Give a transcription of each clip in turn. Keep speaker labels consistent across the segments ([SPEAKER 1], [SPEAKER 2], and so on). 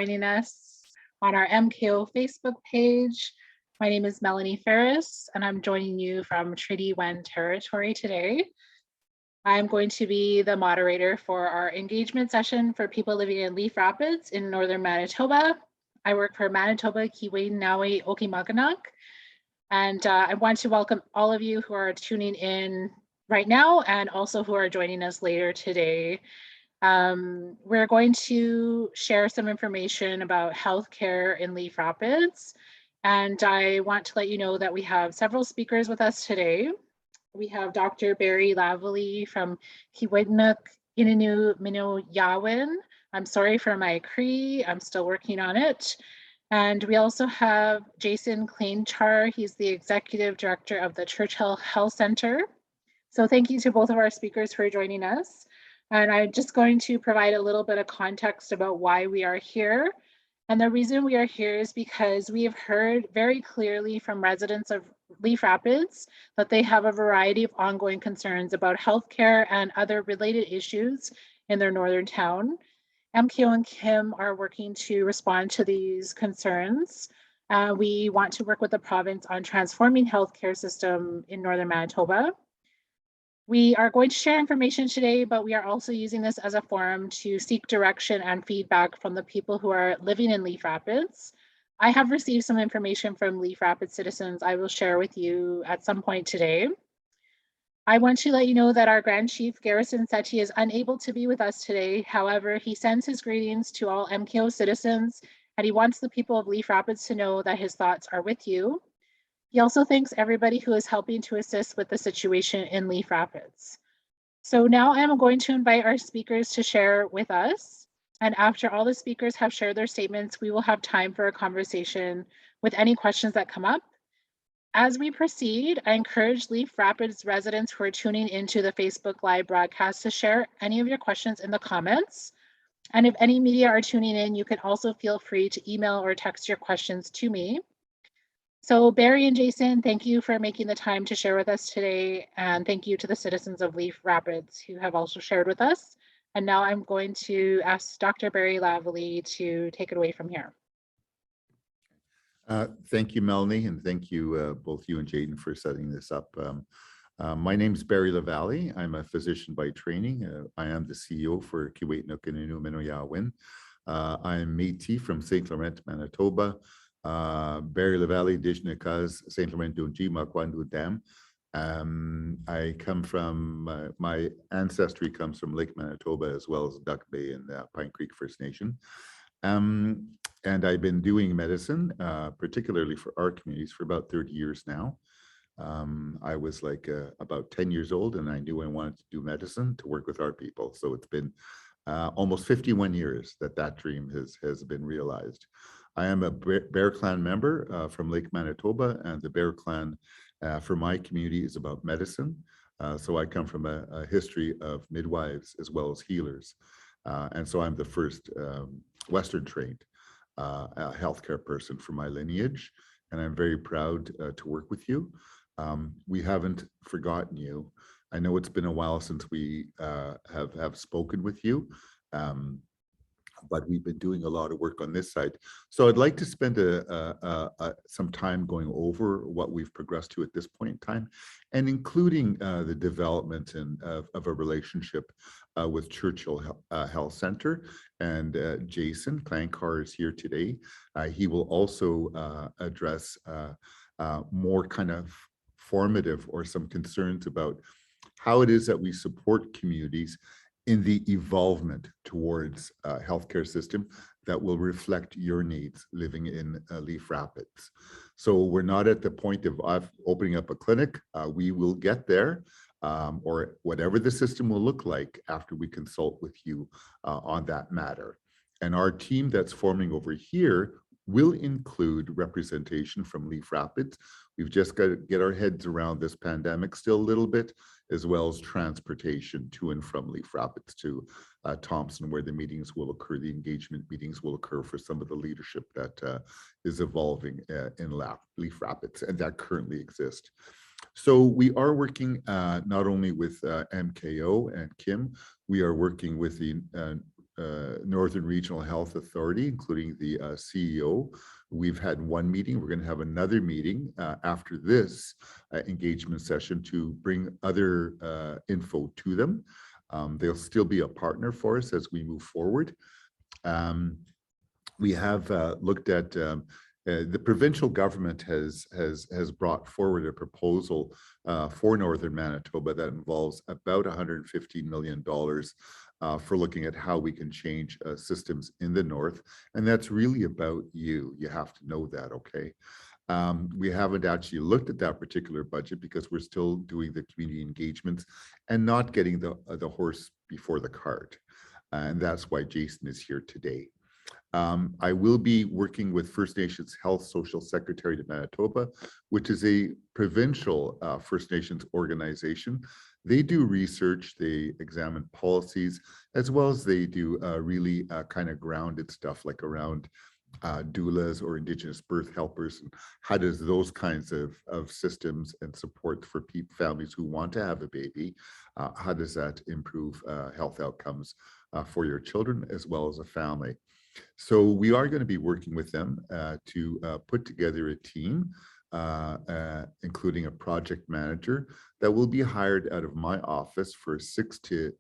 [SPEAKER 1] Joining us on our MKO Facebook page. My name is Melanie Ferris, and I'm joining you from Treaty 1 territory today. I'm going to be the moderator for our engagement session for people living in Leaf Rapids in northern Manitoba. I work for Manitoba Kiiwetinoong Okimakanak, and I want to welcome all of you who are tuning in right now and also who are joining us later today. We're going to share some information about healthcare in Leaf Rapids. And I want to let you know that we have several speakers with us today. We have Dr. Barry Lavallee from Kiiwetinoong Innu Mino Yawin. I'm sorry for my Cree, I'm still working on it. And we also have Jason Kleinchar. He's the Executive Director of the Churchill Health Center. So thank you to both of our speakers for joining us. And I'm just going to provide a little bit of context about why we are here. And the reason we are here is because we have heard very clearly from residents of Leaf Rapids that they have a variety of ongoing concerns about healthcare and other related issues in their northern town. MKO and Kim are working to respond to these concerns. We want to work with the province on transforming healthcare system in northern Manitoba. We are going to share information today, but we are also using this as a forum to seek direction and feedback from the people who are living in Leaf Rapids. I have received some information from Leaf Rapids citizens I will share with you at some point today. I want to let you know that our Grand Chief Garrison Sethi is unable to be with us today. However, he sends his greetings to all MKO citizens, and he wants the people of Leaf Rapids to know that his thoughts are with you. He also thanks everybody who is helping to assist with the situation in Leaf Rapids. So now I'm going to invite our speakers to share with us. And after all the speakers have shared their statements, we will have time for a conversation with any questions that come up. As we proceed, I encourage Leaf Rapids residents who are tuning into the Facebook Live broadcast to share any of your questions in the comments. And if any media are tuning in, you can also feel free to email or text your questions to me. So Barry and Jason, thank you for making the time to share with us today. And thank you to the citizens of Leaf Rapids who have also shared with us. And now I'm going to ask Dr. Barry Lavallee to take it away from here.
[SPEAKER 2] Thank you, Melanie, and thank you, both you and Jaden, for setting this up. My name is Barry Lavallee. I'm a physician by training. I am the CEO for Kiiwetinoong Innu Mino Yawin. I'm Métis from St. Laurent, Manitoba. Barry Lavallee, Dijnikaz, St. Laurent Dunji, Makwandu Dam. I come from, my ancestry comes from Lake Manitoba as well as Duck Bay and Pine Creek First Nation. And I've been doing medicine, particularly for our communities, for about 30 years now. I was like about 10 years old and I knew I wanted to do medicine to work with our people. So it's been almost 51 years that dream has been realized. I am a Bear Clan member from Lake Manitoba, and the Bear Clan for my community is about medicine. So I come from a history of midwives as well as healers. And so I'm the first Western trained healthcare person for my lineage, and I'm very proud to work with you. We haven't forgotten you. I know it's been a while since we have spoken with you, but we've been doing a lot of work on this side. So I'd like to spend some time going over what we've progressed to at this point in time, and including the development of a relationship with Churchill Health Center. And Jason Kleinchar is here today. He will also address more kind of formative or some concerns about how it is that we support communities in the evolvement towards a healthcare system that will reflect your needs living in Leaf Rapids. So we're not at the point of opening up a clinic. We will get there, or whatever the system will look like after we consult with you on that matter. And our team that's forming over here will include representation from Leaf Rapids. We've just got to get our heads around this pandemic still a little bit, as well as transportation to and from Leaf Rapids to Thompson, where the meetings will occur, the engagement meetings will occur for some of the leadership that is evolving in Leaf Rapids and that currently exist. So we are working not only with MKO and Kim, we are working with the Northern Regional Health Authority, including the CEO. We've had one meeting. We're going to have another meeting after this engagement session to bring other info to them. They'll still be a partner for us as we move forward. We have looked at the provincial government has brought forward a proposal for Northern Manitoba that involves about $115 million for looking at how we can change systems in the north. And that's really about you. You have to know that, okay? We haven't actually looked at that particular budget because we're still doing the community engagements and not getting the horse before the cart. And that's why Jason is here today. I will be working with First Nations Health Social Secretariat of Manitoba, which is a provincial First Nations organization. They do research, they examine policies, as well as they do really kind of grounded stuff like around doulas or Indigenous birth helpers, and how does those kinds of systems and support for families who want to have a baby, how does that improve health outcomes for your children as well as a family. So we are going to be working with them to put together a team, including a project manager that will be hired out of my office for 6 to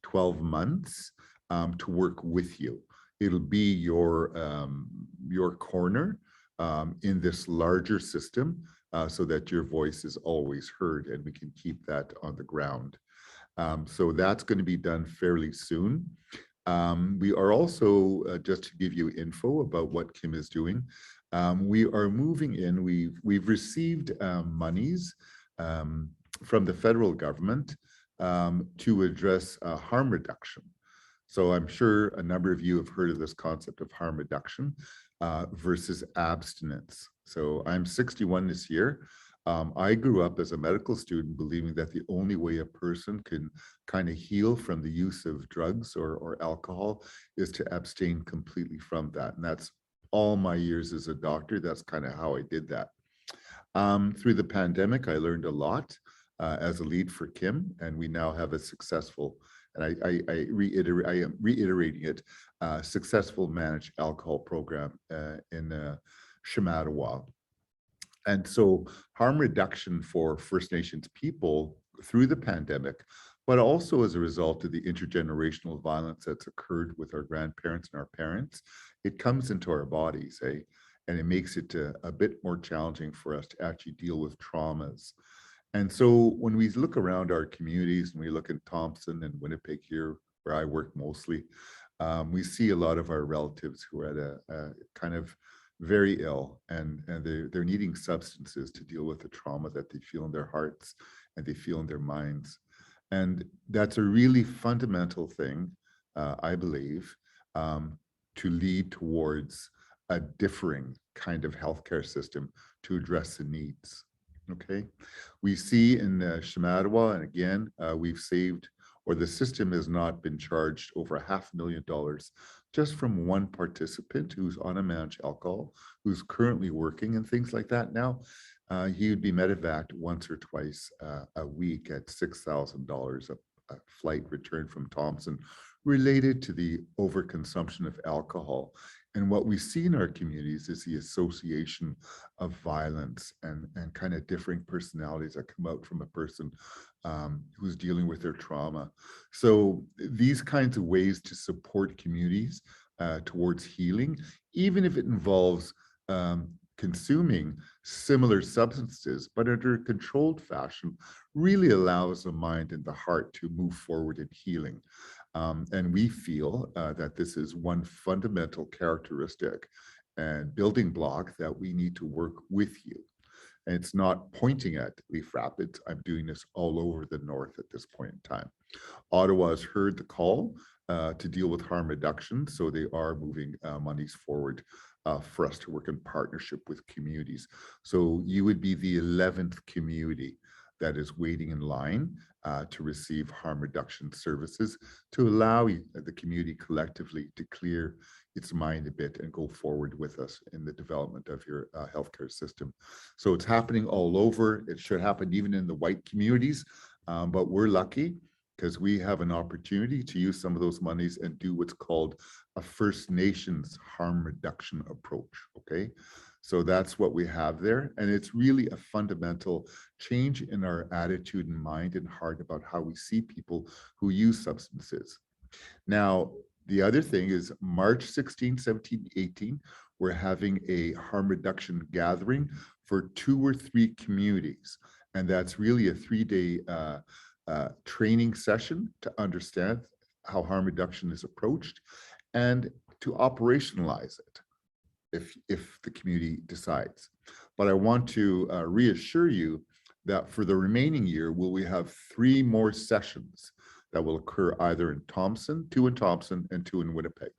[SPEAKER 2] 12 months to work with you. It'll be your corner in this larger system so that your voice is always heard and we can keep that on the ground. So that's going to be done fairly soon. We are also, just to give you info about what Kim is doing, we are moving in, we've received monies from the federal government to address harm reduction. So I'm sure a number of you have heard of this concept of harm reduction versus abstinence. So I'm 61 this year. I grew up as a medical student believing that the only way a person can kind of heal from the use of drugs or alcohol is to abstain completely from that. And that's all my years as a doctor. That's kind of how I did that. Through the pandemic, I learned a lot as a lead for Kim, and we now have a successful, and I am reiterating it, successful managed alcohol program in Shamattawa. And so harm reduction for First Nations people through the pandemic, but also as a result of the intergenerational violence that's occurred with our grandparents and our parents, it comes into our bodies, and it makes it a bit more challenging for us to actually deal with traumas. And so when we look around our communities and we look at Thompson and Winnipeg here, where I work mostly, we see a lot of our relatives who are at a kind of very ill, and they're needing substances to deal with the trauma that they feel in their hearts and they feel in their minds. And that's a really fundamental thing, I believe, to lead towards a differing kind of healthcare system to address the needs. Okay, we see in Shamattawa, and again, we've saved, or the system has not been charged over $500,000 just from one participant who's on a managed alcohol, who's currently working and things like that now. He would be medevaced once or twice a week at $6,000 a flight return from Thompson related to the overconsumption of alcohol. And what we see in our communities is the association of violence and kind of differing personalities that come out from a person who's dealing with their trauma. So these kinds of ways to support communities towards healing, even if it involves consuming similar substances, but under a controlled fashion, really allows the mind and the heart to move forward in healing. And we feel that this is one fundamental characteristic and building block that we need to work with you. And it's not pointing at Leaf Rapids. I'm doing this all over the north at this point in time. Ottawa has heard the call to deal with harm reduction, so they are moving monies forward for us to work in partnership with communities. So you would be the 11th community that is waiting in line to receive harm reduction services to allow the community collectively to clear its mind a bit and go forward with us in the development of your healthcare system. So it's happening all over. It should happen even in the white communities, but we're lucky because we have an opportunity to use some of those monies and do what's called a First Nations harm reduction approach, okay? So that's what we have there. And it's really a fundamental change in our attitude and mind and heart about how we see people who use substances. Now, the other thing is March 16, 17, 18, we're having a harm reduction gathering for 2 or 3 communities. And that's really a 3-day training session to understand how harm reduction is approached and to operationalize it if the community decides. But I want to reassure you that for the remaining year, we have 3 more sessions that will occur either in Thompson, 2 in Thompson, and 2 in Winnipeg.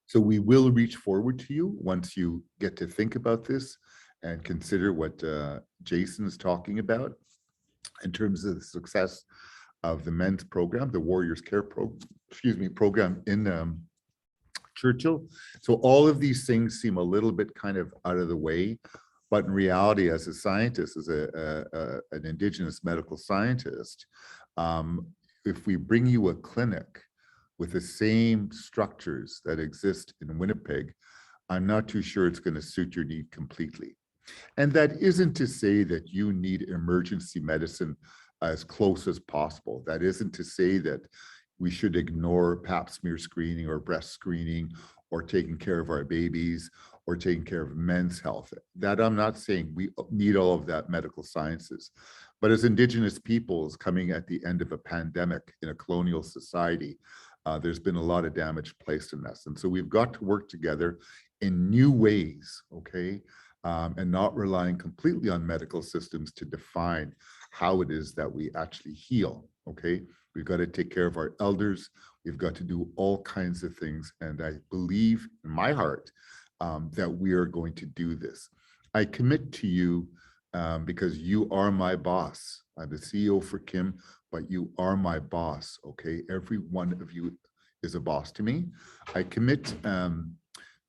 [SPEAKER 2] So we will reach forward to you once you get to think about this and consider what Jason is talking about in terms of the success of the men's program, the Warriors Care program in Churchill. So all of these things seem a little bit kind of out of the way, but in reality, as a scientist, as an Indigenous medical scientist, if we bring you a clinic with the same structures that exist in Winnipeg, I'm not too sure it's going to suit your need completely. And that isn't to say that you need emergency medicine as close as possible. That isn't to say that we should ignore pap smear screening or breast screening or taking care of our babies or taking care of men's health. That I'm not saying we need all of that medical sciences. But as Indigenous peoples coming at the end of a pandemic in a colonial society, there's been a lot of damage placed in us. And so we've got to work together in new ways, okay? And not relying completely on medical systems to define how it is that we actually heal, okay? We've got to take care of our elders. We've got to do all kinds of things. And I believe in my heart that we are going to do this. I commit to you because you are my boss. I'm the CEO for Kim, but you are my boss, okay? Every one of you is a boss to me. I commit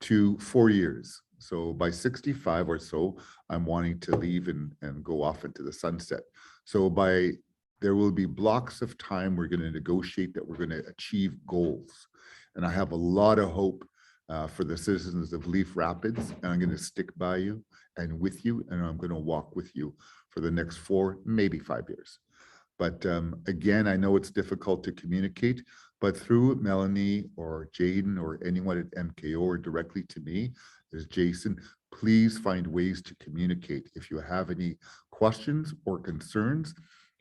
[SPEAKER 2] to 4 years. So by 65 or so, I'm wanting to leave and go off into the sunset. So there will be blocks of time we're going to negotiate that we're going to achieve goals. And I have a lot of hope for the citizens of Leaf Rapids, and I'm going to stick by you and with you, and I'm going to walk with you for the next 4, maybe 5 years. But again, I know it's difficult to communicate, but through Melanie or Jaden or anyone at MKO or directly to me, there's Jason, please find ways to communicate. If you have any questions or concerns,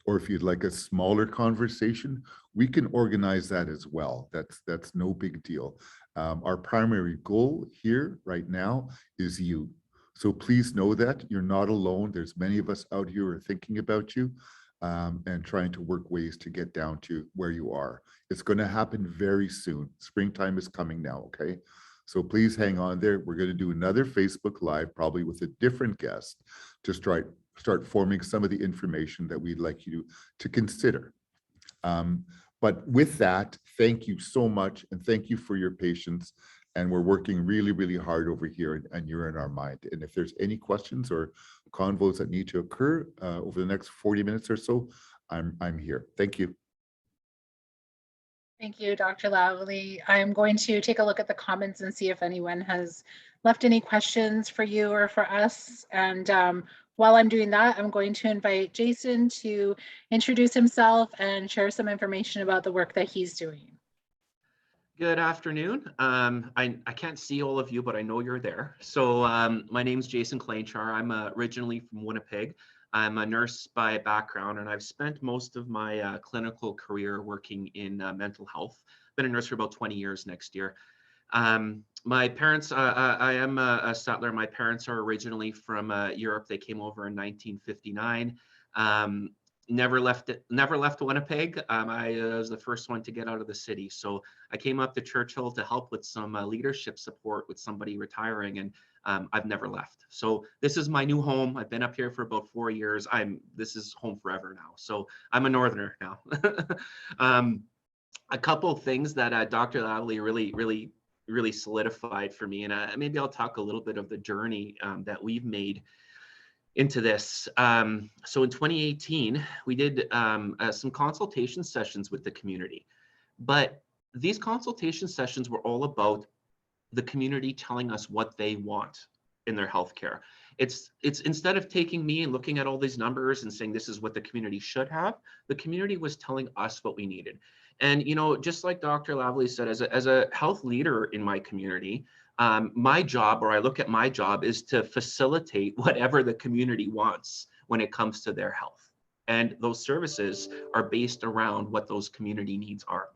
[SPEAKER 2] or if you'd like a smaller conversation, we can organize that as well. That's no big deal. Our primary goal here right now is you. So please know that you're not alone. There's many of us out here who are thinking about you and trying to work ways to get down to where you are. It's going to happen very soon. Springtime is coming now, okay? So please hang on there. We're going to do another Facebook Live, probably with a different guest, to start forming some of the information that we'd like you to consider. But with that, thank you so much, and thank you for your patience. And we're working really, really hard over here, and you're in our mind. And if there's any questions or convos that need to occur over the next 40 minutes or so, I'm here. Thank you.
[SPEAKER 1] Thank you, Dr. Lavalley. I'm going to take a look at the comments and see if anyone has left any questions for you or for us. And while I'm doing that, I'm going to invite Jason to introduce himself and share some information about the work that he's doing.
[SPEAKER 3] Good afternoon. I can't see all of you, but I know you're there. So my name's Jason Kleinchar. I'm originally from Winnipeg. I'm a nurse by background, and I've spent most of my clinical career working in mental health. Been a nurse for about 20 years next year. My parents, I am a settler. My parents are originally from Europe. They came over in 1959. Never left Winnipeg. I was the first one to get out of the city. So I came up to Churchill to help with some leadership support with somebody retiring, and I've never left. So this is my new home. I've been up here for about 4 years. This is home forever now. So I'm a northerner now. A couple of things that Dr. Lavalley really solidified for me, and maybe I'll talk a little bit of the journey that we've made. into this. So in 2018, we did some consultation sessions with the community, but these consultation sessions were all about the community telling us what they want in their healthcare. It's instead of taking me and looking at all these numbers and saying this is what the community should have, the community was telling us what we needed. And you know, just like Dr. Lavely said, as a health leader in my community, my job, or I look at my job, is to facilitate whatever the community wants when it comes to their health. And those services are based around what those community needs are.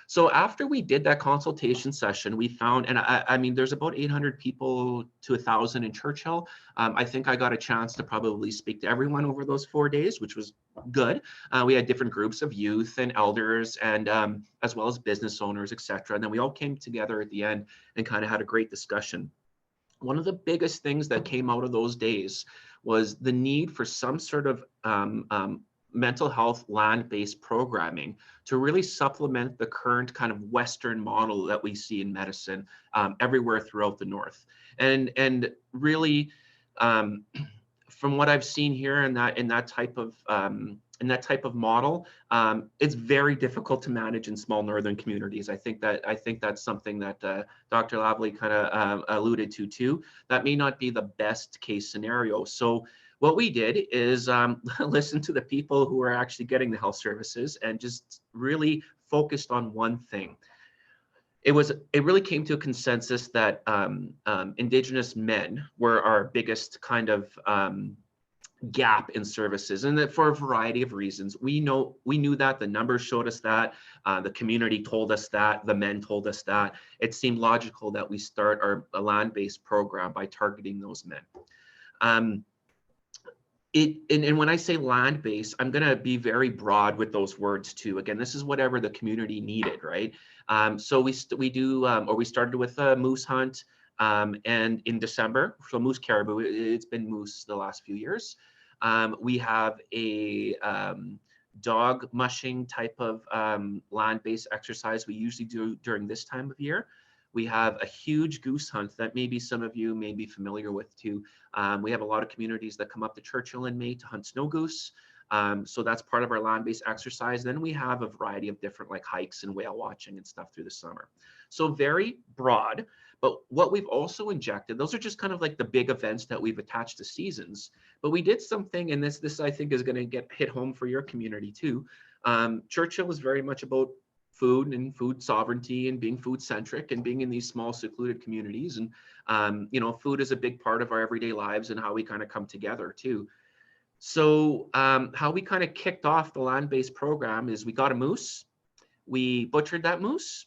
[SPEAKER 3] So after we did that consultation session, we found, and I mean, there's about 800 people to 1,000 in Churchill. I think I got a chance to probably speak to everyone over those 4 days, which was good. We had different groups of youth and elders, and as well as business owners, etc. And then we all came together at the end and kind of had a great discussion. One of the biggest things that came out of those days was the need for some sort of mental health land-based programming to really supplement the current kind of Western model that we see in medicine everywhere throughout the North. And really, from what I've seen here in that type of model, it's very difficult to manage in small northern communities. I think that's something that Dr. Lavely kind of alluded to too. That may not be the best case scenario. So what we did is listen to the people who are actually getting the health services and just really focused on one thing. It really came to a consensus that Indigenous men were our biggest kind of gap in services, and that for a variety of reasons. We knew that, the numbers showed us that, the community told us that, the men told us that. It seemed logical that we start a land-based program by targeting those men. And when I say land-based, I'm going to be very broad with those words too. Again, this is whatever the community needed, right? So we started with a moose hunt, and in December, so moose caribou. It's been moose the last few years. We have a dog mushing type of land-based exercise we usually do during this time of year. We have a huge goose hunt that maybe some of you may be familiar with too. We have a lot of communities that come up to Churchill in May to hunt snow goose. So that's part of our land-based exercise. Then we have a variety of different like hikes and whale watching and stuff through the summer. So very broad, but what we've also injected, those are just kind of like the big events that we've attached to seasons. But we did something, and this I think is going to hit home for your community too. Churchill is very much about food and food sovereignty and being food centric and being in these small secluded communities. And, you know, food is a big part of our everyday lives and how we kind of come together too. So how we kind of kicked off the land-based program is we got a moose, we butchered that moose,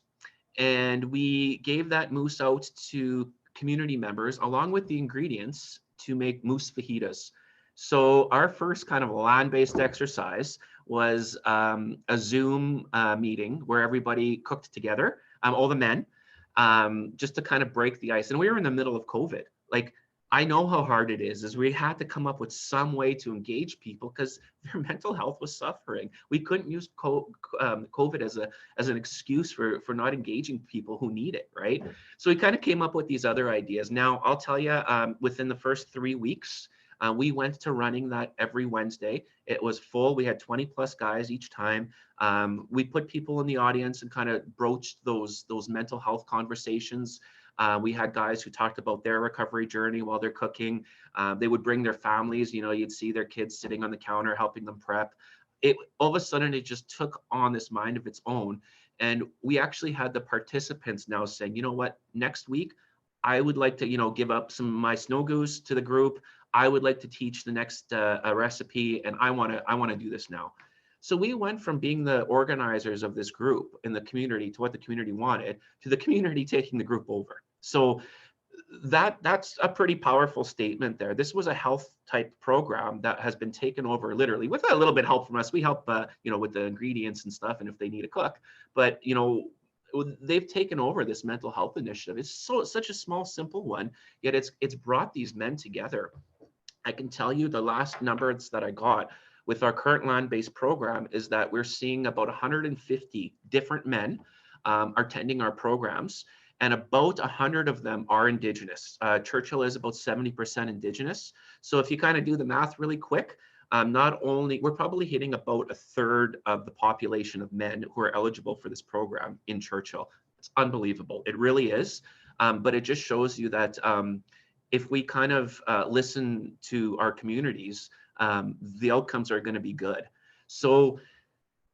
[SPEAKER 3] and we gave that moose out to community members along with the ingredients to make moose fajitas. So our first kind of land-based exercise was a Zoom meeting where everybody cooked together, all the men, just to kind of break the ice. And we were in the middle of COVID. Like, I know how hard it is we had to come up with some way to engage people because their mental health was suffering. We couldn't use COVID as an excuse for not engaging people who need it, right? So we kind of came up with these other ideas. Now, I'll tell you, within the first 3 weeks, we went to running that every Wednesday. It was full. We had 20 plus guys each time. We put people in the audience and kind of broached those mental health conversations. We had guys who talked about their recovery journey while they're cooking. They would bring their families. You know, you'd see their kids sitting on the counter helping them prep. All of a sudden, it just took on this mind of its own. And we actually had the participants now saying, you know what, next week, I would like to, you know, give up some of my snow goose to the group. I would like to teach the next recipe, and I want to do this now. So we went from being the organizers of this group in the community to what the community wanted to the community taking the group over. So that's a pretty powerful statement there. This was a health type program that has been taken over literally with a little bit of help from us. We help, you know, with the ingredients and stuff, and if they need a cook, but you know, they've taken over this mental health initiative. It's such a small, simple one, yet it's brought these men together. I can tell you the last numbers that I got with our current land-based program is that we're seeing about 150 different men are attending our programs. and about 100 of them are Indigenous. Churchill is about 70% Indigenous. So if you kind of do the math really quick, not only, we're probably hitting about a third of the population of men who are eligible for this program in Churchill. It's unbelievable. It really is. But it just shows you that if we kind of listen to our communities, the outcomes are going to be good. So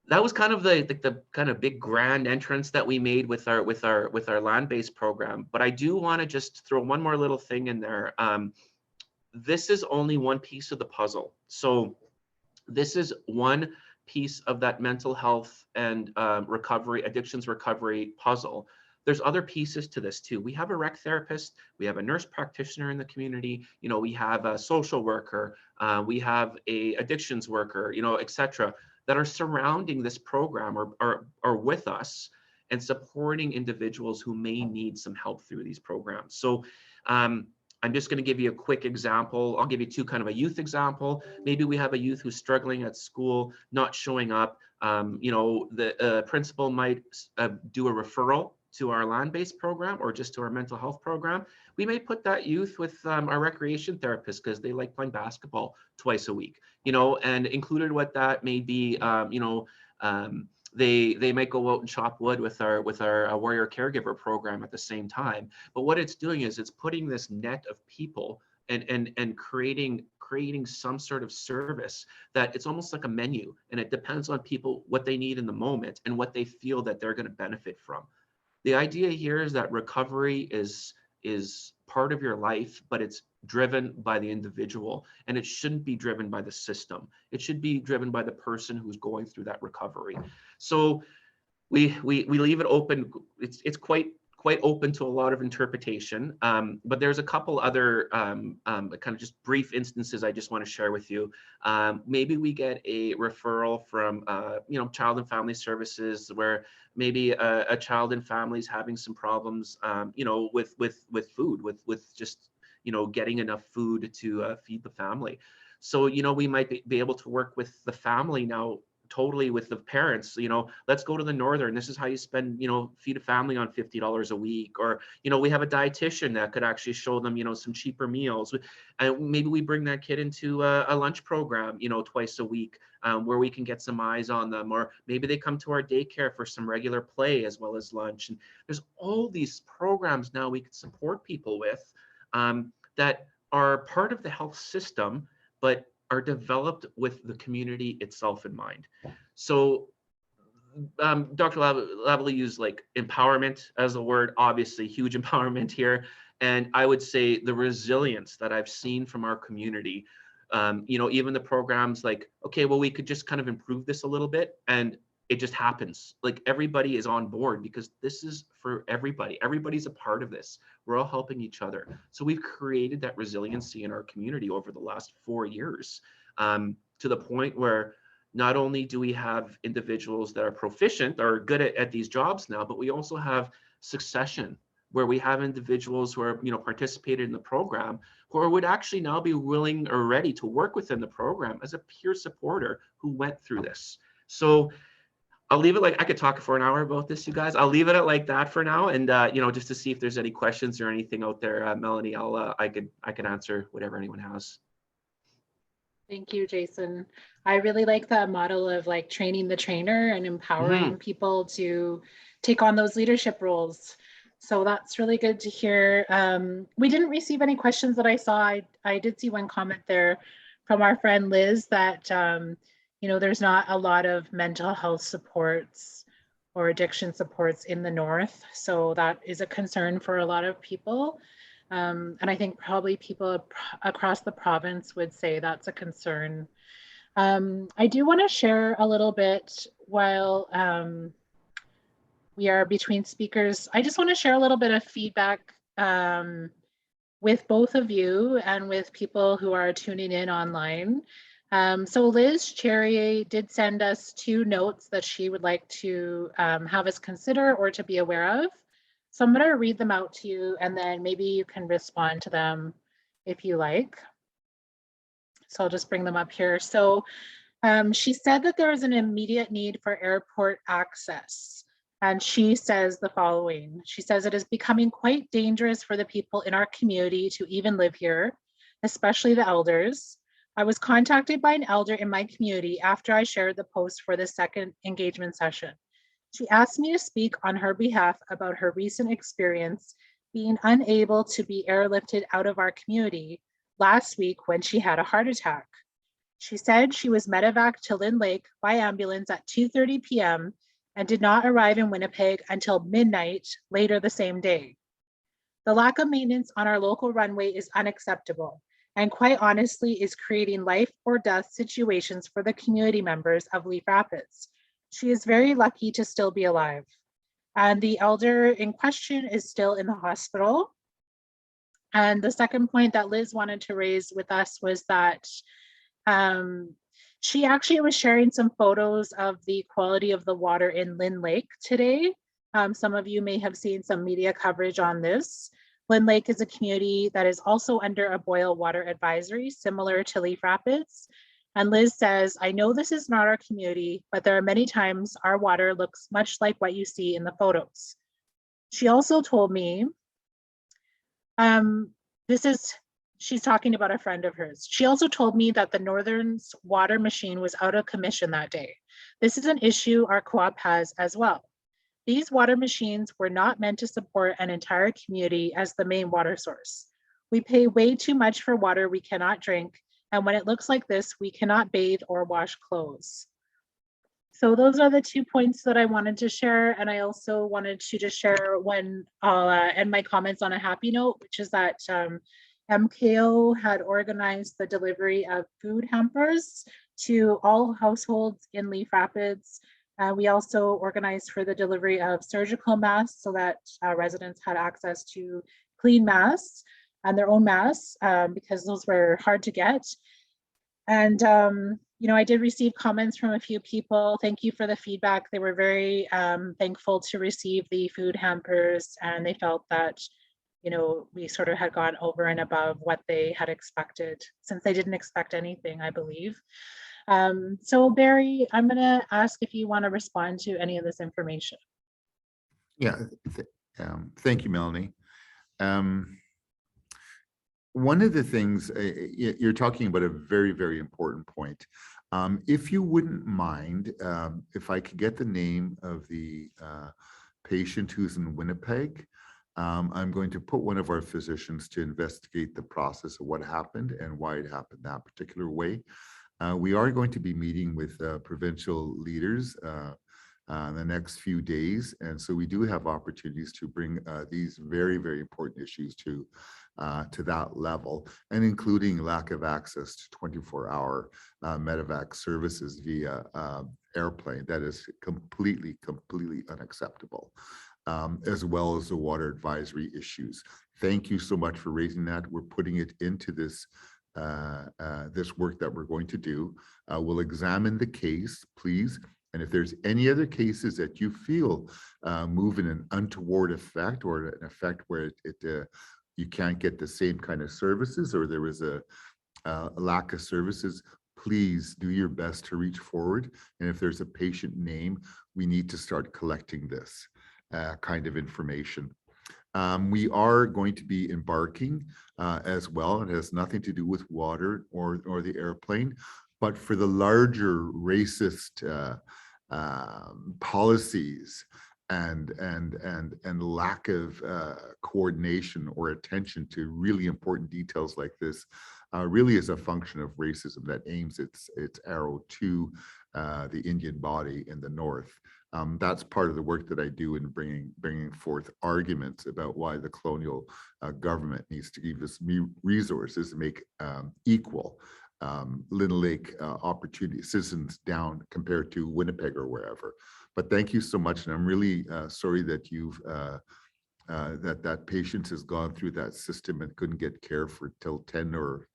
[SPEAKER 3] that was kind of the kind of big grand entrance that we made with our land-based program. But I do want to just throw one more little thing in there. This is only one piece of the puzzle. So this is one piece of that mental health and recovery, addictions recovery puzzle. There's other pieces to this too. We have a rec therapist, we have a nurse practitioner in the community, you know, we have a social worker, we have a addictions worker, you know, etc., that are surrounding this program or with us and supporting individuals who may need some help through these programs. So I'm just going to give you a quick example. I'll give you two, kind of a youth example. Maybe we have a youth who's struggling at school, not showing up. You know, the principal might do a referral to our land-based program or just to our mental health program. We may put that youth with our recreation therapist because they like playing basketball twice a week, you know, and included with that may be, you know, they might go out and chop wood with our warrior caregiver program at the same time. But what it's doing is it's putting this net of people and creating some sort of service that it's almost like a menu, and it depends on people what they need in the moment and what they feel that they're going to benefit from. The idea here is that recovery is part of your life, but it's driven by the individual, and it shouldn't be driven by the system. It should be driven by the person who's going through that recovery. So we leave it open. It's quite open to a lot of interpretation, but there's a couple other kind of just brief instances I just want to share with you. Maybe we get a referral from you know, Child and Family Services, where maybe a child and family is having some problems, you know, with food, with just, you know, getting enough food to feed the family. So, you know, we might be able to work with the family now, totally with the parents, you know, let's go to the Northern. This is how you spend, you know, feed a family on $50 a week. Or, you know, we have a dietitian that could actually show them, you know, some cheaper meals. And maybe we bring that kid into a lunch program, you know, twice a week, where we can get some eyes on them. Or maybe they come to our daycare for some regular play as well as lunch. And there's all these programs now we can support people with that are part of the health system, but are developed with the community itself in mind. So Dr. Lavallee used like empowerment as a word, obviously huge empowerment here. And I would say the resilience that I've seen from our community, you know, even the programs like, okay, well, we could just kind of improve this a little bit, and it just happens. Like everybody is on board because this is for everybody. Everybody's a part of this. We're all helping each other. So we've created that resiliency in our community over the last 4 years, to the point where not only do we have individuals that are proficient or good at these jobs now, but we also have succession, where we have individuals who are, you know, participated in the program who would actually now be willing or ready to work within the program as a peer supporter who went through this. So I'll leave it like, I could talk for an hour about this, you guys. I'll leave it at like that for now, and you know, just to see if there's any questions or anything out there, Melanie, I could answer whatever anyone has.
[SPEAKER 1] Thank you, Jason. I really like that model of like training the trainer and empowering people to take on those leadership roles. So that's really good to hear. We didn't receive any questions that I saw. I did see one comment there from our friend Liz that you know, there's not a lot of mental health supports or addiction supports in the North. So that is a concern for a lot of people. And I think probably people across the province would say that's a concern. I do want to share a little bit while we are between speakers. I just want to share a little bit of feedback with both of you and with people who are tuning in online. So Liz Cherry did send us 2 notes that she would like to have us consider or to be aware of. So I'm going to read them out to you, and then maybe you can respond to them if you like. So I'll just bring them up here. So she said that there is an immediate need for airport access. And she says the following. She says, it is becoming quite dangerous for the people in our community to even live here, especially the elders. I was contacted by an elder in my community after I shared the post for the second engagement session. She asked me to speak on her behalf about her recent experience being unable to be airlifted out of our community last week when she had a heart attack. She said she was medevaced to Lynn Lake by ambulance at 2:30 p.m. and did not arrive in Winnipeg until midnight later the same day. The lack of maintenance on our local runway is unacceptable and quite honestly is creating life or death situations for the community members of Leaf Rapids. She is very lucky to still be alive. And the elder in question is still in the hospital. And the second point that Liz wanted to raise with us was that she actually was sharing some photos of the quality of the water in Lynn Lake today. Some of you may have seen some media coverage on this. Lynn Lake is a community that is also under a boil water advisory, similar to Leaf Rapids. And Liz says, I know this is not our community, but there are many times our water looks much like what you see in the photos. She also told me, she's talking about a friend of hers. She also told me that the Northern's water machine was out of commission that day. This is an issue our co-op has as well. These water machines were not meant to support an entire community as the main water source. We pay way too much for water we cannot drink, and when it looks like this, we cannot bathe or wash clothes. So those are the 2 points that I wanted to share. And I also wanted to just share when I'll end my comments on a happy note, which is that MKO had organized the delivery of food hampers to all households in Leaf Rapids. We also organized for the delivery of surgical masks so that residents had access to clean masks and their own masks because those were hard to get. And I did receive comments from a few people. Thank you for the feedback. They were very thankful to receive the food hampers, and they felt that, we sort of had gone over and above what they had expected, since they didn't expect anything, I believe. So Barry, I'm gonna ask if you want to respond to any of this information.
[SPEAKER 2] Yeah, thank you, Melanie. One of the things you're talking about a very, very important point. If you wouldn't mind, if I could get the name of the patient who's in Winnipeg, I'm going to put one of our physicians to investigate the process of what happened and why it happened that particular way. We are going to be meeting with provincial leaders the next few days. And so we do have opportunities to bring these very, very important issues to that level, and including lack of access to 24-hour medevac services via airplane. That is completely unacceptable, as well as the water advisory issues. Thank you so much for raising that. We're putting it into this this work that we're going to do. We'll examine the case, please. And if there's any other cases that you feel move in an untoward effect, or an effect where you can't get the same kind of services, or there was a lack of services, please do your best to reach forward. And if there's a patient name, we need to start collecting this kind of information. We are going to be embarking as well. It has nothing to do with water or the airplane, but for the larger racist policies and lack of coordination or attention to really important details like this, really is a function of racism that aims its arrow to the Indian body in the North. That's part of the work that I do in bringing forth arguments about why the colonial government needs to give us resources to make equal Lynn Lake opportunity citizens down compared to Winnipeg or wherever. But thank you so much, and I'm really sorry that you've that patient has gone through that system and couldn't get care for till 10 or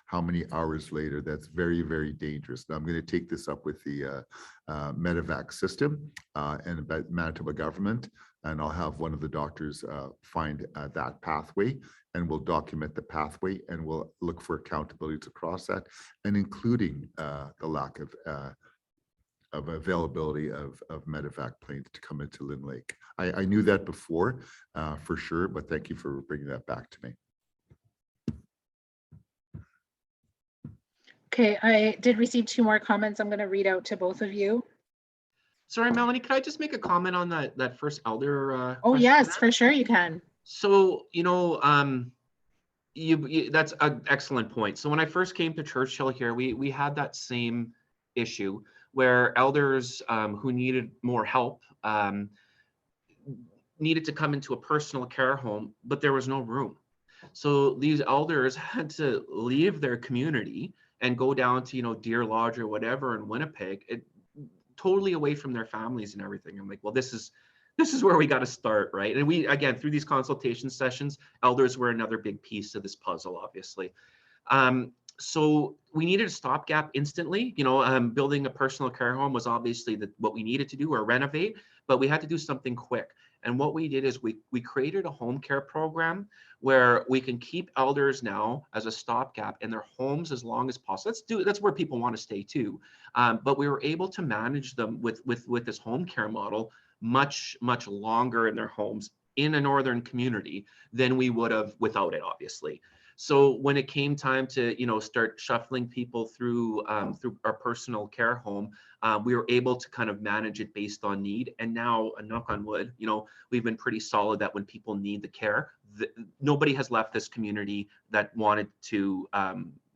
[SPEAKER 2] how many hours later. That's very, very dangerous. Now I'm going to take this up with the medevac system and Manitoba government, and I'll have one of the doctors find that pathway, and we'll document the pathway, and we'll look for accountabilities across that, and including the lack of availability of medevac planes to come into Lynn Lake. I knew that before for sure, but thank you for bringing that back to me.
[SPEAKER 1] Okay, I did receive 2 more comments. I'm going to read out to both of you.
[SPEAKER 3] Sorry, Melanie, could I just make a comment on that first elder
[SPEAKER 1] Oh,
[SPEAKER 3] question
[SPEAKER 1] yes,
[SPEAKER 3] there?
[SPEAKER 1] for sure you can.
[SPEAKER 3] So, that's an excellent point. So when I first came to Churchill here, we had that same issue where elders who needed more help needed to come into a personal care home, but there was no room. So these elders had to leave their community and go down to, Deer Lodge or whatever in Winnipeg, totally away from their families and everything. I'm like, well, this is where we got to start, right? And we, again, through these consultation sessions, elders were another big piece of this puzzle, obviously. So we needed a stopgap instantly. Building a personal care home was obviously what we needed to do or renovate, but we had to do something quick. And what we did is we created a home care program where we can keep elders now as a stopgap in their homes as long as possible. That's where people want to stay too. But we were able to manage them with this home care model much longer in their homes in a northern community than we would have without it, obviously. So when it came time to start shuffling people through our personal care home, we were able to kind of manage it based on need. And now, knock on wood, we've been pretty solid that when people need the care, nobody has left this community that wanted to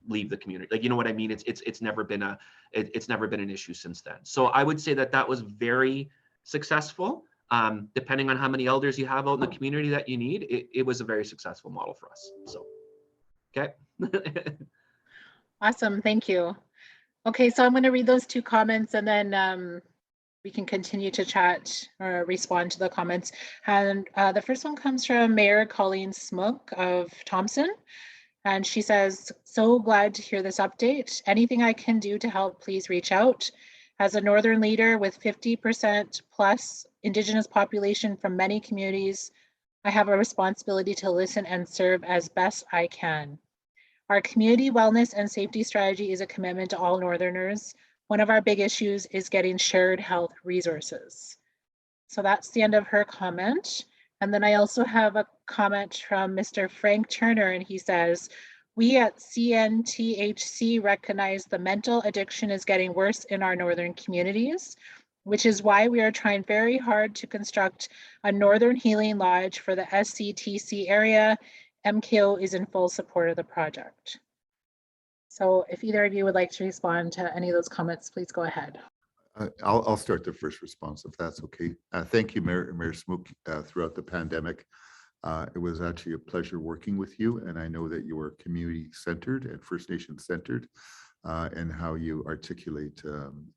[SPEAKER 3] leave the community. Like, you know what I mean? It's never been an issue since then. So I would say that was very successful. Depending on how many elders you have out in the community that you need, it was a very successful model for us. So, okay.
[SPEAKER 1] Awesome, thank you. Okay, so I'm going to read those 2 comments and then we can continue to chat or respond to the comments. And the first one comes from Mayor Colleen Smook of Thompson. And she says, so glad to hear this update. Anything I can do to help, please reach out. As a Northern leader with 50% plus Indigenous population from many communities, I have a responsibility to listen and serve as best I can. Our community wellness and safety strategy is a commitment to all Northerners. One of our big issues is getting shared health resources. So that's the end of her comment. And then I also have a comment from Mr. Frank Turner, and he says, we at CNTHC recognize the mental addiction is getting worse in our Northern communities, which is why we are trying very hard to construct a Northern Healing Lodge for the SCTC area. MKO is in full support of the project. So if either of you would like to respond to any of those comments, please go ahead.
[SPEAKER 2] I'll start the first response if that's okay. Thank you, Mayor Smook. Throughout the pandemic, it was actually a pleasure working with you, and I know that you are community-centered and First Nation-centered in how you articulate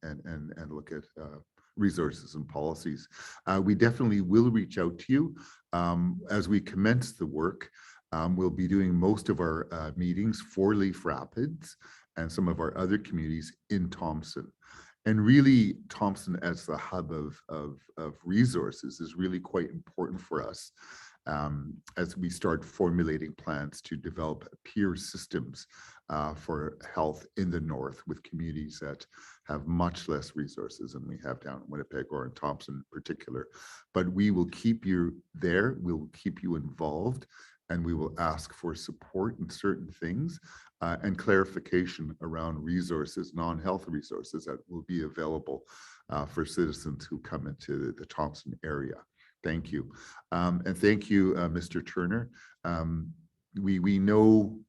[SPEAKER 2] and look at resources and policies. We definitely will reach out to you as we commence the work. We'll be doing most of our meetings for Leaf Rapids and some of our other communities in Thompson. And really, Thompson as the hub of resources is really quite important for us as we start formulating plans to develop peer systems for health in the north with communities that have much less resources than we have down in Winnipeg or in Thompson in particular. But we will keep you there, we'll keep you involved, and we will ask for support in certain things and clarification around resources, non-health resources that will be available for citizens who come into the Thompson area. Thank you. And thank you, Mr. Turner. We know,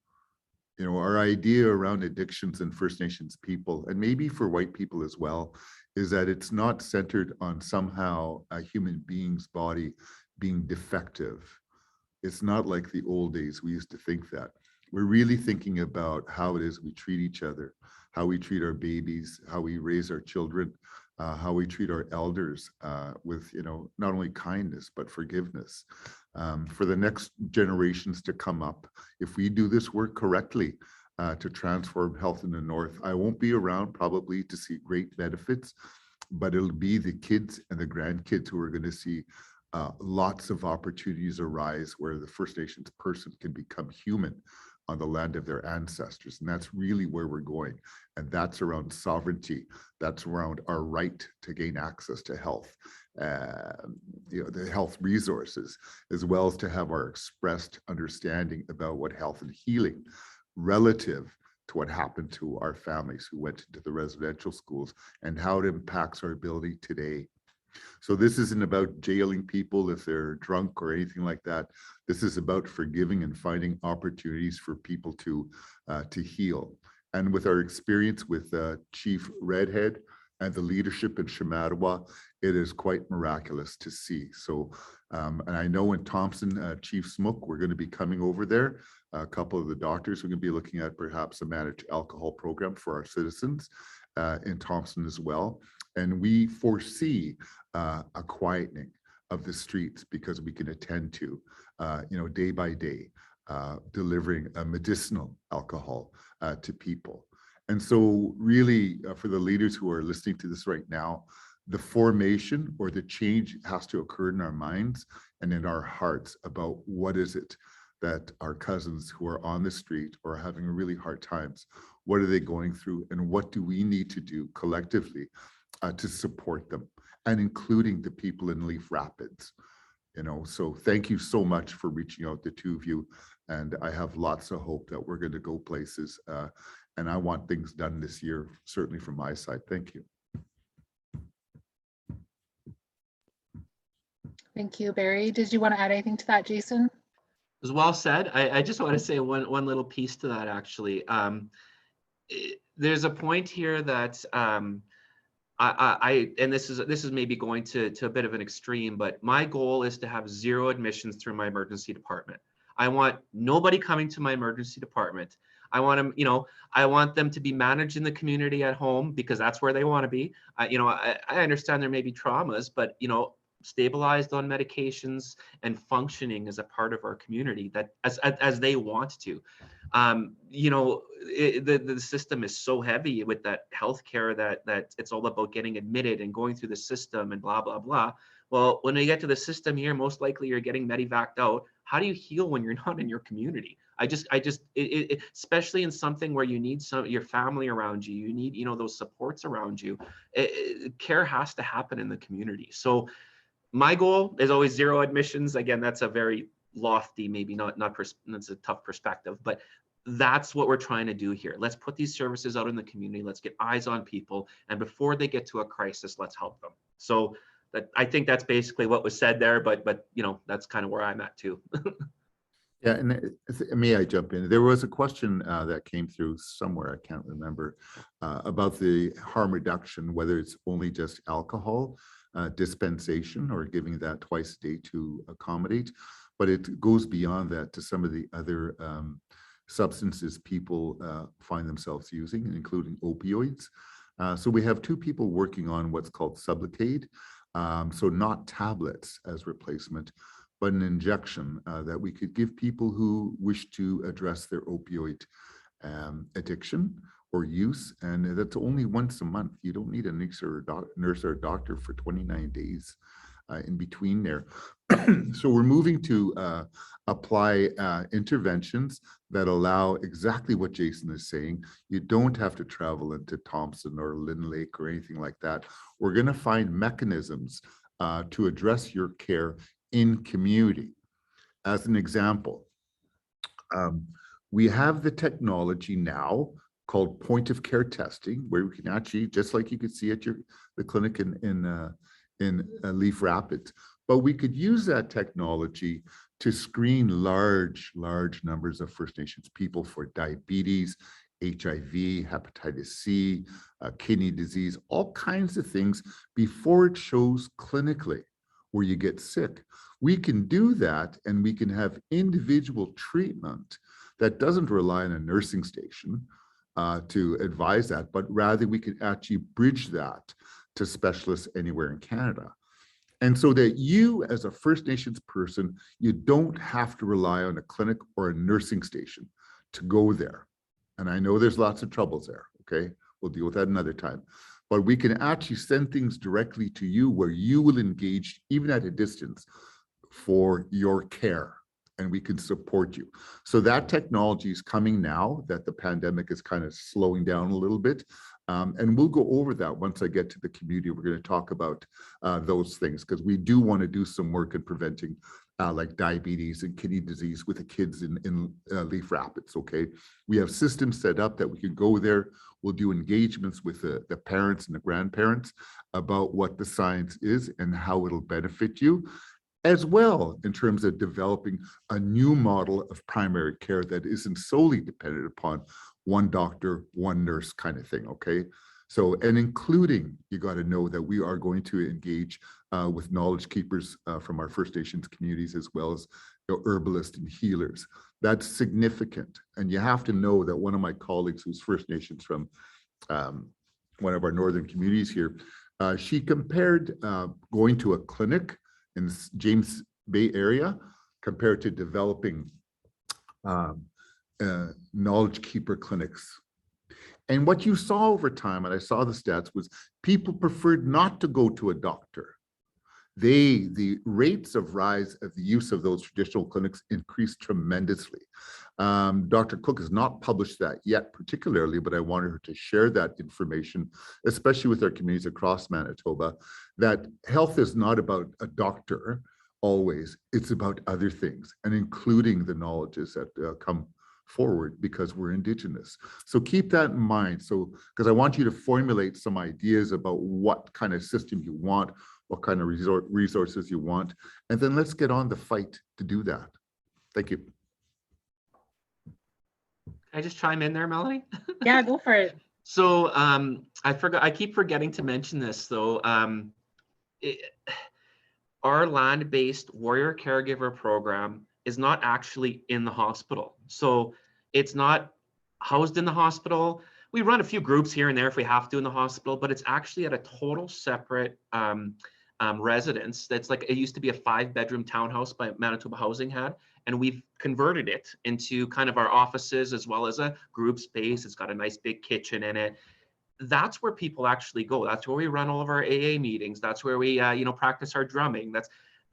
[SPEAKER 2] our idea around addictions and First Nations people, and maybe for white people as well, is that it's not centered on somehow a human being's body being defective. It's not like the old days. We used to think that. We're really thinking about how it is we treat each other, how we treat our babies, how we raise our children, how we treat our elders with, not only kindness, but forgiveness. For the next generations to come up, if we do this work correctly to transform health in the North, I won't be around probably to see great benefits, but it'll be the kids and the grandkids who are going to see lots of opportunities arise where the First Nations person can become human on the land of their ancestors. And that's really where we're going. And that's around sovereignty. That's around our right to gain access to health, the health resources, as well as to have our expressed understanding about what health and healing relative to what happened to our families who went into the residential schools and how it impacts our ability today. So this isn't about jailing people if they're drunk or anything like that. This is about forgiving and finding opportunities for people to heal. And with our experience with Chief Redhead and the leadership in Shamattawa, it is quite miraculous to see. So, and I know in Thompson, Chief Smook, we're going to be coming over there. A couple of the doctors are going to be looking at perhaps a managed alcohol program for our citizens in Thompson as well. And we foresee a quietening of the streets because we can attend to, day by day, delivering a medicinal alcohol to people. And so really for the leaders who are listening to this right now, the formation or the change has to occur in our minds and in our hearts about what is it that our cousins who are on the street or having really hard times, what are they going through and what do we need to do collectively to support them, and including the people in Leaf Rapids. So thank you so much for reaching out, the two of you. And I have lots of hope that we're going to go places. And I want things done this year, certainly from my side. Thank you.
[SPEAKER 1] Thank you, Barry. Did you want to add anything to that, Jason?
[SPEAKER 3] It was well said. I just want to say one little piece to that, actually. There's a point here that and this is maybe going to a bit of an extreme, but my goal is to have 0 admissions through my emergency department. I want nobody coming to my emergency department. I want them, I want them to be managed in the community at home because that's where they want to be. I understand there may be traumas, but stabilized on medications and functioning as a part of our community that as they want to. The system is so heavy with that healthcare that it's all about getting admitted and going through the system and blah, blah, blah. Well, when you get to the system here, most likely you're getting medevaced out. How do you heal when you're not in your community? Especially in something where you need your family around you, you need, those supports around you. Care has to happen in the community. So my goal is always 0 admissions. Again, that's a very lofty, maybe that's a tough perspective, but that's what we're trying to do here. Let's put these services out in the community. Let's get eyes on people. And before they get to a crisis, let's help them. So I think that's basically what was said there, but that's kind of where I'm at too.
[SPEAKER 2] Yeah, and may I jump in? There was a question that came through somewhere, I can't remember, about the harm reduction, whether it's only just alcohol dispensation or giving that twice a day to accommodate, but it goes beyond that to some of the other substances people find themselves using, including opioids. So we have 2 people working on what's called Sublocade, so not tablets as replacement, but an injection that we could give people who wish to address their opioid addiction or use. And that's only once a month. You don't need a nurse or a doctor for 29 days in between there. So we're moving to apply interventions that allow exactly what Jason is saying. You don't have to travel into Thompson or Lynn Lake or anything like that. We're going to find mechanisms to address your care in community. As an example, we have the technology now called point of care testing, where we can actually, just like you could see at the clinic in Leaf Rapids, but we could use that technology to screen large numbers of First Nations people for diabetes, HIV, hepatitis C, kidney disease, all kinds of things before it shows clinically where you get sick. We can do that, and we can have individual treatment that doesn't rely on a nursing station to advise that, but rather we can actually bridge that to specialists anywhere in Canada. And so that you, as a First Nations person, you don't have to rely on a clinic or a nursing station to go there. And I know there's lots of troubles there, okay? We'll deal with that another time. But we can actually send things directly to you where you will engage, even at a distance, for your care. and we can support you. So that technology is coming now that the pandemic is kind of slowing down a little bit. And we'll go over that once I get to the community. We're going to talk about those things because we do want to do some work in preventing like diabetes and kidney disease with the kids in Leaf Rapids, okay? We have systems set up that we can go there. We'll do engagements with the parents and the grandparents about what the science is and how it'll benefit you, as well in terms of developing a new model of primary care that isn't solely dependent upon one doctor, one nurse kind of thing, okay? So, and including, you got to know that we are going to engage with knowledge keepers from our First Nations communities, as well as herbalists and healers. That's significant. And you have to know that one of my colleagues who's First Nations from one of our northern communities here, she compared going to a clinic in the James Bay area compared to developing knowledge keeper clinics. And what you saw over time, and I saw the stats, was people preferred not to go to a doctor. The rates of rise of the use of those traditional clinics increased tremendously. Dr. Cook has not published that yet particularly, but I wanted her to share that information, especially with our communities across Manitoba, that health is not about a doctor always, it's about other things, and including the knowledges that come forward because we're Indigenous. So keep that in mind. So, because I want you to formulate some ideas about what kind of system you want, what kind of resources you want, and then let's get on the fight to do that. Thank you.
[SPEAKER 3] Can I just chime in there, Melanie?
[SPEAKER 1] Yeah, go for it.
[SPEAKER 3] So I keep forgetting to mention this though. Our land-based warrior caregiver program is not actually in the hospital. So it's not housed in the hospital. We run a few groups here and there if we have to in the hospital, but it's actually at a total separate residence. That's like, it used to be a 5-bedroom townhouse by Manitoba Housing had, and we've converted it into kind of our offices as well as a group space. It's got a nice big kitchen in it. That's where people actually go. That's where we run all of our AA meetings. That's where we, practice our drumming.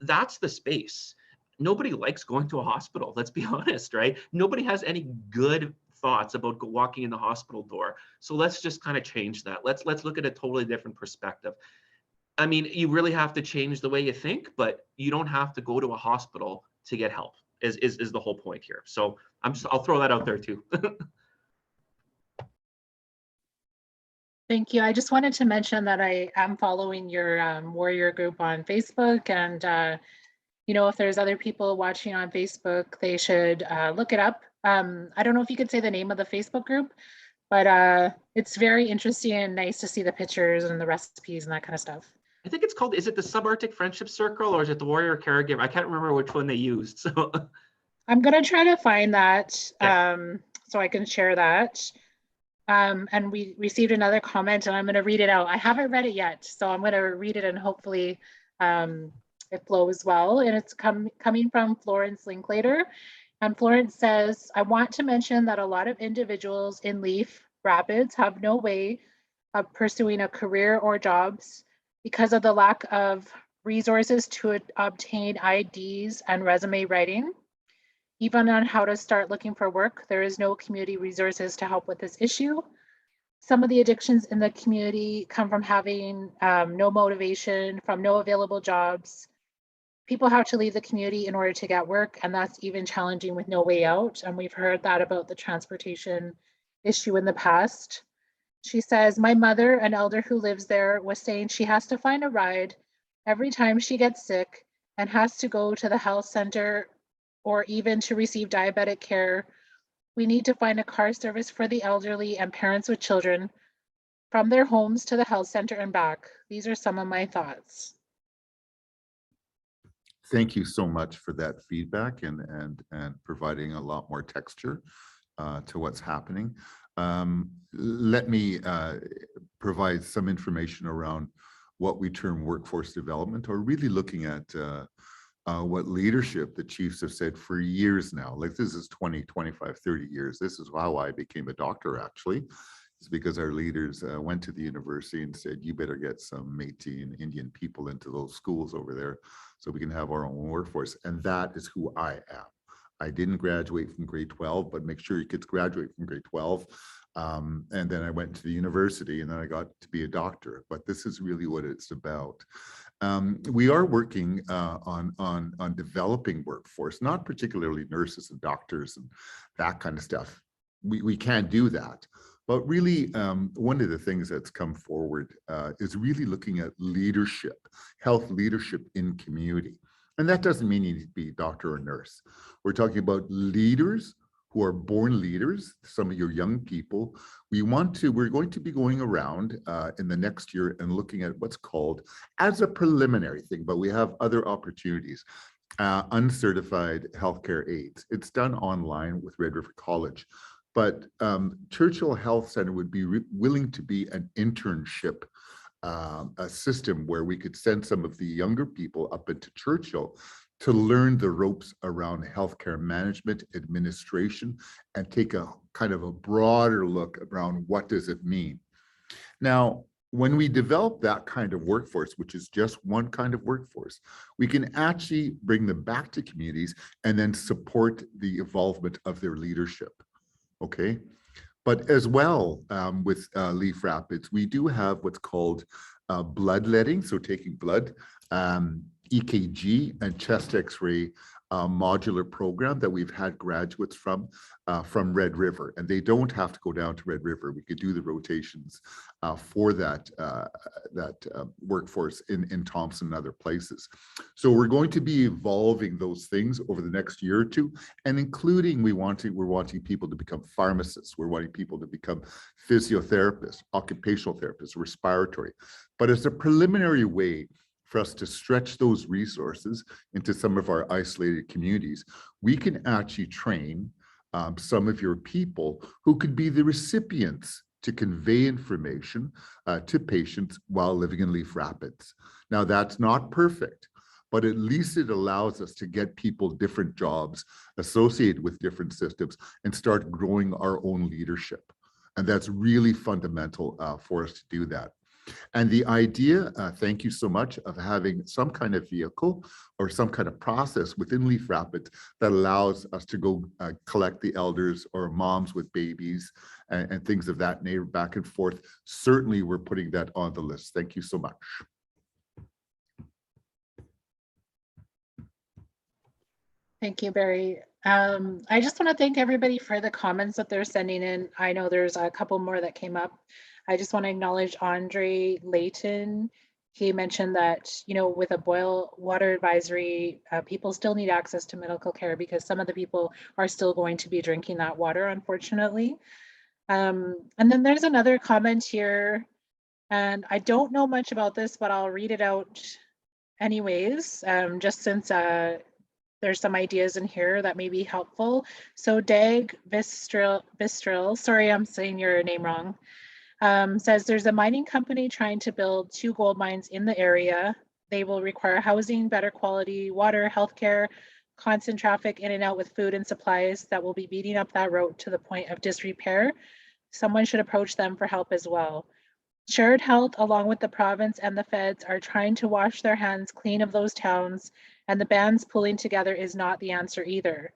[SPEAKER 3] That's the space. Nobody likes going to a hospital. Let's be honest, right? Nobody has any good thoughts about walking in the hospital door. So let's just kind of change that. Let's look at a totally different perspective. I mean, you really have to change the way you think, but you don't have to go to a hospital to get help. Is the whole point here. So I'll throw that out there too.
[SPEAKER 1] Thank you. I just wanted to mention that I am following your warrior group on Facebook, and if there's other people watching on Facebook, they should look it up. I don't know if you could say the name of the Facebook group, but it's very interesting and nice to see the pictures and the recipes and that kind of stuff.
[SPEAKER 3] I think it's called, is it the Subarctic Friendship Circle or is it the Warrior Caregiver? I can't remember which one they used. So
[SPEAKER 1] I'm going to try to find that
[SPEAKER 3] okay.
[SPEAKER 1] So I can share that. And we received another comment and I'm going to read it out. I haven't read it yet, so I'm going to read it and hopefully it flows well. And it's coming from Florence Linklater. And Florence says, I want to mention that a lot of individuals in Leaf Rapids have no way of pursuing a career or jobs because of the lack of resources to obtain IDs and resume writing. Even on how to start looking for work, there is no community resources to help with this issue. Some of the addictions in the community come from having no motivation, from no available jobs. People have to leave the community in order to get work, and that's even challenging with no way out. And we've heard that about the transportation issue in the past. She says, my mother, an elder who lives there, was saying she has to find a ride every time she gets sick and has to go to the health center or even to receive diabetic care. We need to find a car service for the elderly and parents with children from their homes to the health center and back. These are some of my thoughts.
[SPEAKER 2] Thank you so much for that feedback and providing a lot more texture to what's happening. Let me provide some information around what we term workforce development, or really looking at what leadership the chiefs have said for years now. Like, this is 20, 25, 30 years. This is how I became a doctor, actually. It's because our leaders went to the university and said, you better get some Métis and Indian people into those schools over there so we can have our own workforce. And that is who I am. I didn't graduate from grade 12, but make sure your kids graduate from grade 12. And then I went to the university, and then I got to be a doctor. But this is really what it's about. We are working on developing workforce, not particularly nurses and doctors and that kind of stuff. We can't do that. But really, one of the things that's come forward is really looking at leadership, health leadership in community. And that doesn't mean you need to be a doctor or nurse. We're talking about leaders who are born leaders, some of your young people. We're going to be going around in the next year and looking at what's called, as a preliminary thing, but we have other opportunities, uncertified healthcare aides. It's done online with Red River College, but Churchill Health Center would be willing to be an internship a system where we could send some of the younger people up into Churchill to learn the ropes around healthcare management, administration, and take a kind of a broader look around what does it mean. Now, when we develop that kind of workforce, which is just one kind of workforce, we can actually bring them back to communities and then support the involvement of their leadership, okay? But as well, with Leaf Rapids, we do have what's called bloodletting, so taking blood, EKG and chest X-ray modular program that we've had graduates from Red River, and they don't have to go down to Red River. We could do the rotations for that workforce in Thompson and other places. So we're going to be evolving those things over the next year or two, and including we're wanting people to become pharmacists, we're wanting people to become physiotherapists, occupational therapists, respiratory. But as a preliminary way for us to stretch those resources into some of our isolated communities, we can actually train some of your people who could be the recipients to convey information to patients while living in Leaf Rapids. Now, that's not perfect, but at least it allows us to get people different jobs associated with different systems and start growing our own leadership. And that's really fundamental for us to do that. And the idea, thank you so much, of having some kind of vehicle or some kind of process within Leaf Rapids that allows us to go collect the elders or moms with babies and things of that nature back and forth. Certainly, we're putting that on the list. Thank you so much.
[SPEAKER 1] Thank you, Barry. I just want to thank everybody for the comments that they're sending in. I know there's a couple more that came up. I just want to acknowledge Andre Layton. He mentioned that, you know, with a boil water advisory, people still need access to medical care because some of the people are still going to be drinking that water, unfortunately. And then there's another comment here, and I don't know much about this, but I'll read it out anyways, just since there's some ideas in here that may be helpful. So Dag Bistril, sorry, I'm saying your name wrong. Says there's a mining company trying to build 2 gold mines in the area. They will require housing, better quality water, healthcare, constant traffic in and out with food and supplies that will be beating up that road to the point of disrepair. Someone should approach them for help as well. Shared Health, along with the province and the feds, are trying to wash their hands clean of those towns, and the bands pulling together is not the answer either.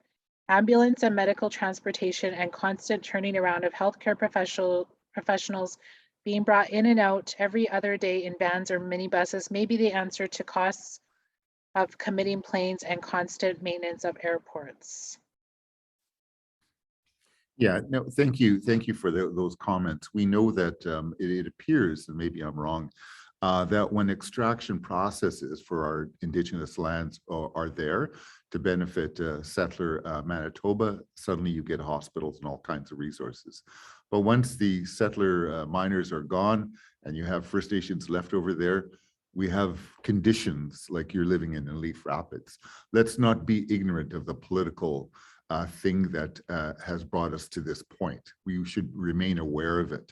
[SPEAKER 1] Ambulance and medical transportation and constant turning around of healthcare professionals being brought in and out every other day in vans or minibuses may be the answer to costs of committing planes and constant maintenance of airports.
[SPEAKER 2] Yeah, no, thank you. Thank you for those comments. We know that it appears, and maybe I'm wrong, that when extraction processes for our Indigenous lands are there to benefit settler Manitoba, suddenly you get hospitals and all kinds of resources. But once the settler miners are gone and you have First Nations left over there, we have conditions like you're living in Leaf Rapids. Let's not be ignorant of the political thing that has brought us to this point. We should remain aware of it.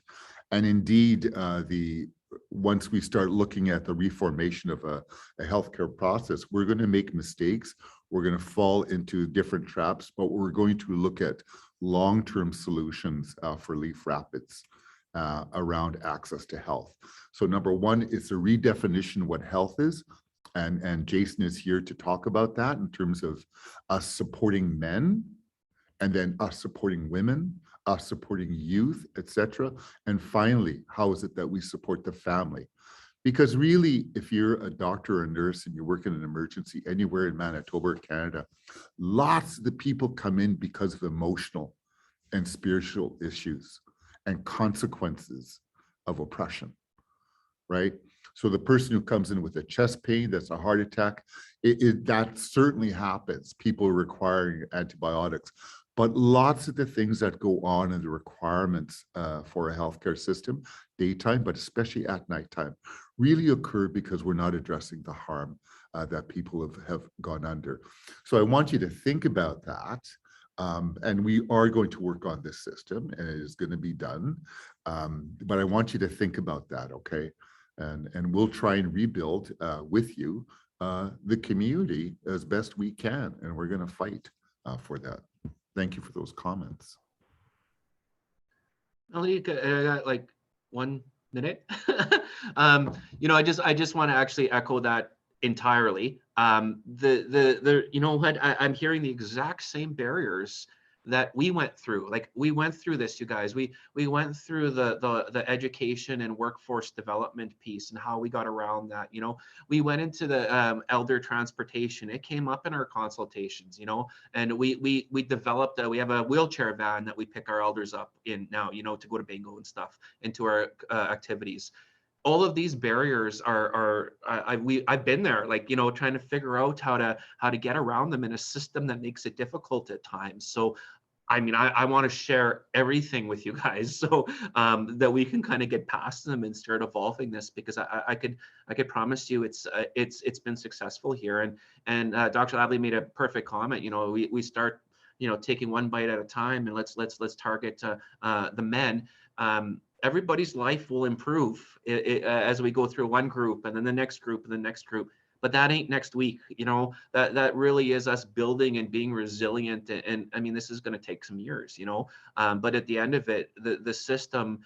[SPEAKER 2] And indeed, once we start looking at the reformation of a healthcare process, we're going to make mistakes. We're going to fall into different traps, but we're going to look at long-term solutions for Leaf Rapids around access to health. So number one is a redefinition of what health is. And Jason is here to talk about that in terms of us supporting men, and then us supporting women, us supporting youth, etc. And finally, how is it that we support the family? Because really, if you're a doctor or a nurse and you work in an emergency anywhere in Manitoba or Canada, lots of the people come in because of emotional and spiritual issues and consequences of oppression, right? So the person who comes in with a chest pain, that's a heart attack, that certainly happens. People are requiring antibiotics. But lots of the things that go on in the requirements for a healthcare system, daytime, but especially at nighttime, really occur because we're not addressing the harm that people have gone under. So I want you to think about that. And we are going to work on this system, and it is going to be done. But I want you to think about that, okay? And we'll try and rebuild with you the community as best we can, and we're going to fight for that. Thank you for those comments.
[SPEAKER 3] Melanie, I got like 1 minute. You know, I just want to actually echo that entirely. You know what, I'm hearing the exact same barriers that we went through. Like, we went through this, you guys. We went through the education and workforce development piece and how we got around that. You know, we went into the elder transportation. It came up in our consultations, you know, and we developed we have a wheelchair van that we pick our elders up in now, you know, to go to bingo and stuff, into our activities. All of these barriers I've been there, like, you know, trying to figure out how to get around them in a system that makes it difficult at times. So I mean, I want to share everything with you guys, so that we can kind of get past them and start evolving this, because I could promise you it's been successful here. And Dr. Lavallee made a perfect comment. You know, we start, you know, taking one bite at a time, and let's target the men. Everybody's life will improve as we go through one group, and then the next group, and the next group. But that ain't next week, you know. That really is us building and being resilient. And I mean, this is going to take some years, you know. But at the end of it, the system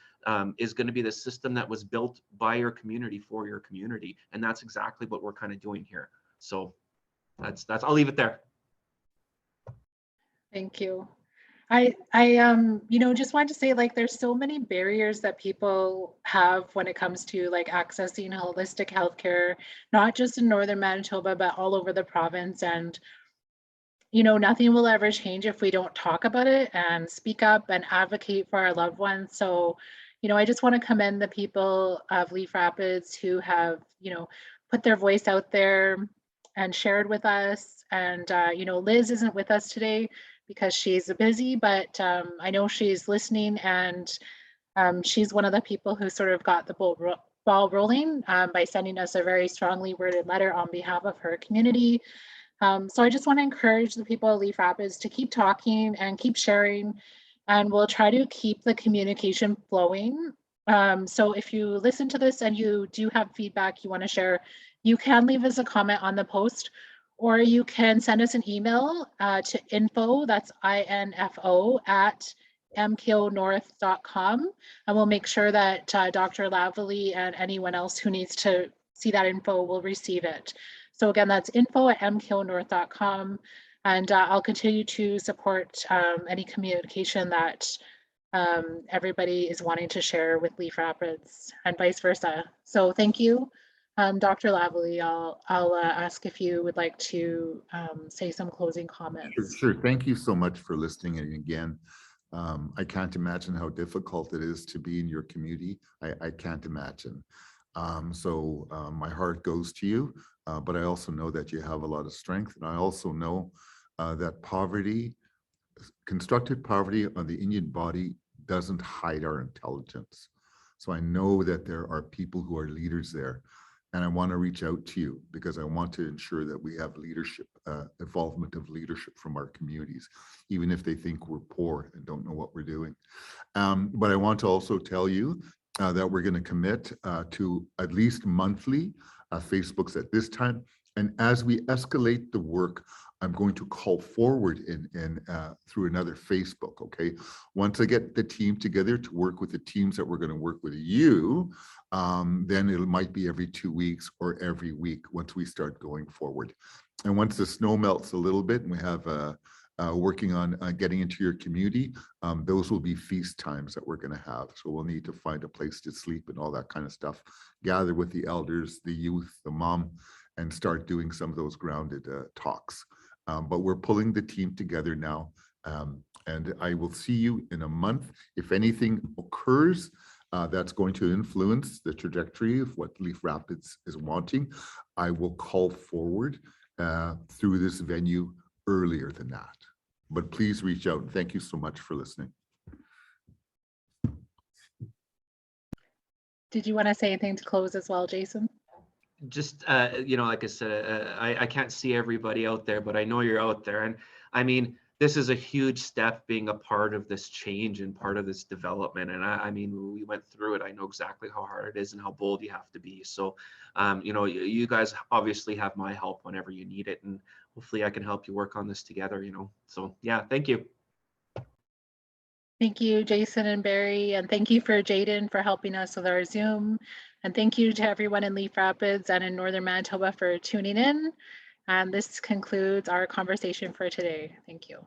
[SPEAKER 3] is going to be the system that was built by your community for your community, and that's exactly what we're kind of doing here. So that's I'll leave it there.
[SPEAKER 1] Thank you. You know, just wanted to say, like, there's so many barriers that people have when it comes to like accessing holistic healthcare, not just in Northern Manitoba, but all over the province. And, you know, nothing will ever change if we don't talk about it and speak up and advocate for our loved ones. So, you know, I just want to commend the people of Leaf Rapids who have, you know, put their voice out there and shared with us. And, you know, Liz isn't with us today because she's busy, but I know she's listening, and she's one of the people who sort of got the ball rolling by sending us a very strongly worded letter on behalf of her community. So I just want to encourage the people of Leaf Rapids to keep talking and keep sharing, and we'll try to keep the communication flowing. So if you listen to this and you do have feedback you want to share, you can leave us a comment on the post, or you can send us an email to info, that's INFO, at mkonorth.com. And we'll make sure that Dr. Lavallee and anyone else who needs to see that info will receive it. So again, that's info at mkonorth.com. And I'll continue to support any communication that everybody is wanting to share with Leaf Rapids, and vice versa. So thank you. Dr. Lavallee, I'll ask if you would like to say some closing comments.
[SPEAKER 2] Sure. Thank you so much for listening. And again, I can't imagine how difficult it is to be in your community. I can't imagine. So my heart goes to you, but I also know that you have a lot of strength. And I also know that poverty, constructed poverty on the Indian body, doesn't hide our intelligence. So I know that there are people who are leaders there. And I want to reach out to you because I want to ensure that we have leadership, involvement of leadership from our communities, even if they think we're poor and don't know what we're doing. But I want to also tell you that we're going to commit to at least monthly Facebooks at this time. And as we escalate the work I'm going to call forward through another Facebook, okay? Once I get the team together to work with the teams that we're going to work with you, then it might be every 2 weeks or every week once we start going forward. And once the snow melts a little bit and we have working on getting into your community, those will be feast times that we're going to have. So we'll need to find a place to sleep and all that kind of stuff, gather with the elders, the youth, the mom, and start doing some of those grounded talks. But we're pulling the team together now. And I will see you in a month. If anything occurs that's going to influence the trajectory of what Leaf Rapids is wanting, I will call forward through this venue earlier than that. But please reach out. Thank you so much for listening.
[SPEAKER 1] Did you want to say anything to close as well, Jason?
[SPEAKER 3] Just like I said, I can't see everybody out there, but I know you're out there. And I mean, this is a huge step being a part of this change and part of this development. And I mean, we went through it. I know exactly how hard it is and how bold you have to be. So, you guys obviously have my help whenever you need it. And hopefully I can help you work on this together, So yeah, thank you.
[SPEAKER 1] Thank you, Jason and Barry, and thank you for Jaden for helping us with our Zoom. And thank you to everyone in Leaf Rapids and in Northern Manitoba for tuning in. And this concludes our conversation for today. Thank you.